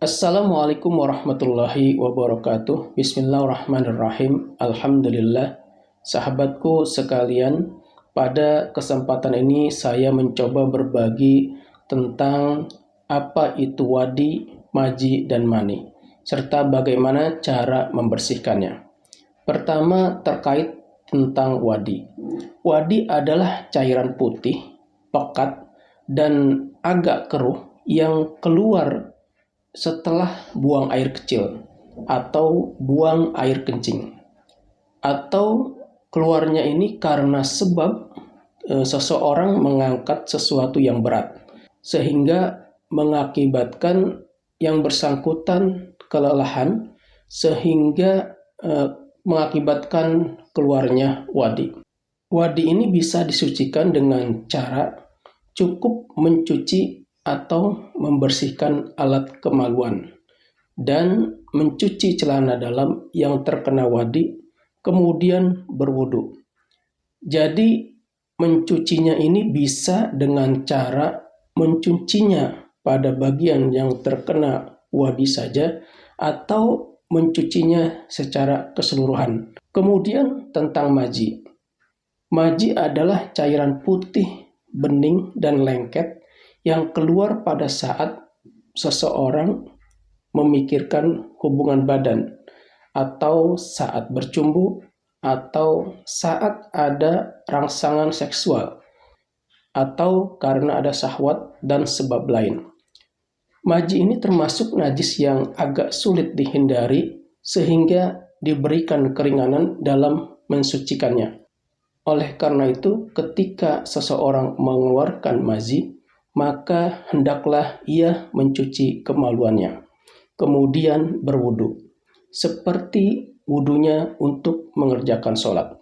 Assalamualaikum warahmatullahi wabarakatuh. Bismillahirrahmanirrahim. Alhamdulillah. Sahabatku sekalian, pada kesempatan ini saya mencoba berbagi tentang apa itu wadi, maji, dan mani, serta bagaimana cara membersihkannya. Pertama, terkait tentang wadi. Wadi adalah cairan putih, pekat, dan agak keruh yang keluar setelah buang air kecil atau buang air kencing, atau keluarnya ini karena sebab seseorang mengangkat sesuatu yang berat sehingga mengakibatkan yang bersangkutan kelelahan sehingga mengakibatkan keluarnya wadi. Wadi ini bisa disucikan dengan cara cukup mencuci atau membersihkan alat kemaluan dan mencuci celana dalam yang terkena wadi, kemudian berwudu. Jadi mencucinya ini bisa dengan cara mencucinya pada bagian yang terkena wadi saja atau mencucinya secara keseluruhan. Kemudian tentang maji. Maji adalah cairan putih, bening, dan lengket yang keluar pada saat seseorang memikirkan hubungan badan, atau saat bercumbu, atau saat ada rangsangan seksual, atau karena ada syahwat dan sebab lain. Maji ini termasuk najis yang agak sulit dihindari sehingga diberikan keringanan dalam mensucikannya. Oleh karena itu, ketika seseorang mengeluarkan maji, maka hendaklah ia mencuci kemaluannya, kemudian berwudu, seperti wudunya untuk mengerjakan sholat.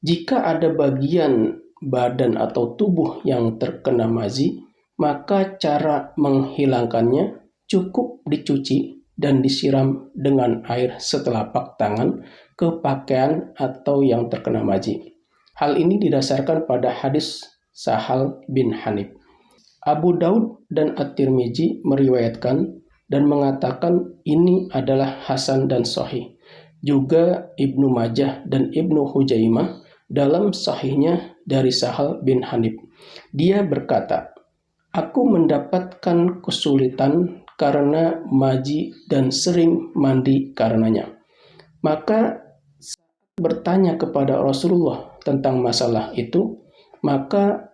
Jika ada bagian badan atau tubuh yang terkena mazi, maka cara menghilangkannya cukup dicuci dan disiram dengan air setelapak tangan ke pakaian atau yang terkena mazi. Hal ini didasarkan pada hadis Sahal bin Hanif. Abu Daud dan At-Tirmizi meriwayatkan dan mengatakan ini adalah hasan dan sahih. Juga Ibnu Majah dan Ibnu Hujaimah dalam sahihnya dari Sahal bin Hanif. Dia berkata, "Aku mendapatkan kesulitan karena maji dan sering mandi karenanya." Maka saat bertanya kepada Rasulullah tentang masalah itu, maka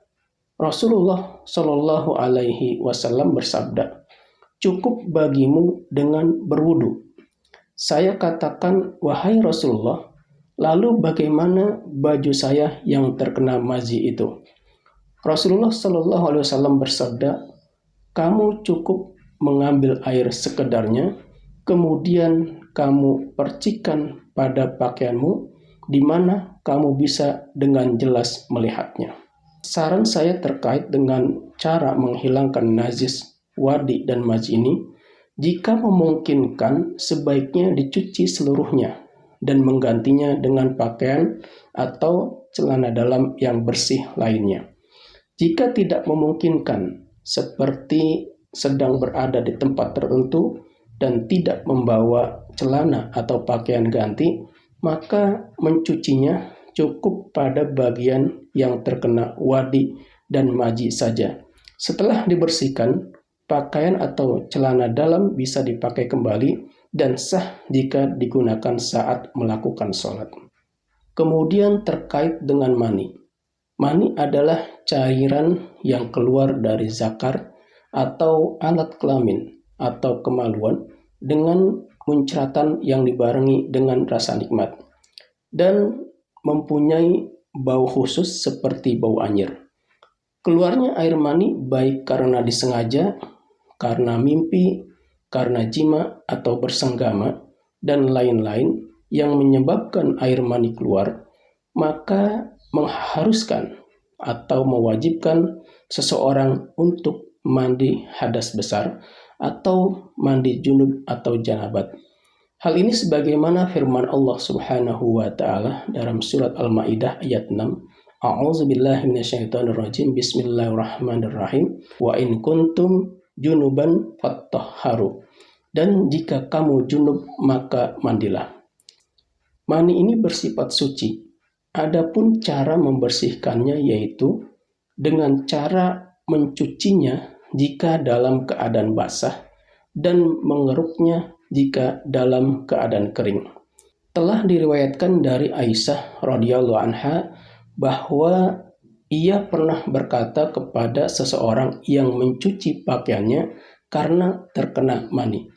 Rasulullah Shallallahu Alaihi Wasallam bersabda, "Cukup bagimu dengan berwudu." Saya katakan, "Wahai Rasulullah, lalu bagaimana baju saya yang terkena mazi itu?" Rasulullah Shallallahu Alaihi Wasallam bersabda, "Kamu cukup mengambil air sekedarnya, kemudian kamu percikan pada pakaianmu, di mana kamu bisa dengan jelas melihatnya." Saran saya terkait dengan cara menghilangkan najis wadi dan maji ini, jika memungkinkan sebaiknya dicuci seluruhnya dan menggantinya dengan pakaian atau celana dalam yang bersih lainnya. Jika tidak memungkinkan, seperti sedang berada di tempat tertentu dan tidak membawa celana atau pakaian ganti, maka mencucinya cukup pada bagian yang terkena wadi dan maji saja. Setelah dibersihkan, pakaian atau celana dalam bisa dipakai kembali dan sah jika digunakan saat melakukan sholat. Kemudian terkait dengan mani. Mani adalah cairan yang keluar dari zakar atau alat kelamin atau kemaluan dengan muncratan yang dibarengi dengan rasa nikmat dan mempunyai bau khusus seperti bau anyir. Keluarnya air mani baik karena disengaja, karena mimpi, karena jima atau bersenggama, dan lain-lain yang menyebabkan air mani keluar, maka mengharuskan atau mewajibkan seseorang untuk mandi hadas besar atau mandi junub atau janabat. Hal ini sebagaimana firman Allah Subhanahu wa taala dalam surat Al-Maidah ayat 6. A'udzubillahi minasyaitonirrajim. Bismillahirrahmanirrahim. Wa in kuntum junuban fattahharu. dan jika kamu junub maka mandilah. Mani ini bersifat suci. Adapun cara membersihkannya yaitu dengan cara mencucinya jika dalam keadaan basah dan mengeruknya jika dalam keadaan kering. Telah diriwayatkan dari Aisyah radhiyallahu anha bahwa ia pernah berkata kepada seseorang yang mencuci pakaiannya karena terkena mani,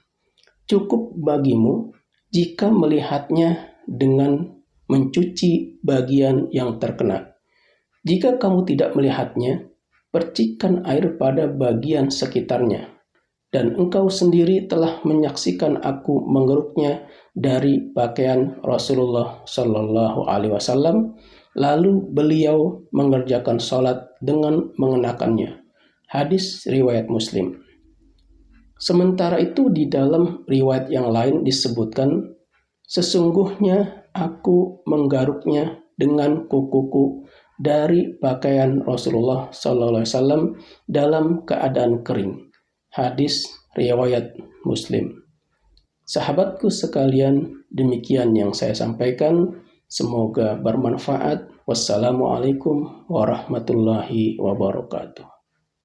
"Cukup bagimu jika melihatnya dengan mencuci bagian yang terkena. Jika kamu tidak melihatnya, percikan air pada bagian sekitarnya. Dan engkau sendiri telah menyaksikan aku mengeruknya dari pakaian Rasulullah Shallallahu Alaihi Wasallam. Lalu beliau mengerjakan sholat dengan mengenakannya." Hadis riwayat Muslim. Sementara itu di dalam riwayat yang lain disebutkan, "Sesungguhnya aku menggaruknya dengan kukuku dari pakaian Rasulullah SAW dalam keadaan kering." Hadis riwayat Muslim. Sahabatku sekalian, demikian yang saya sampaikan. Semoga bermanfaat. Wassalamualaikum warahmatullahi wabarakatuh.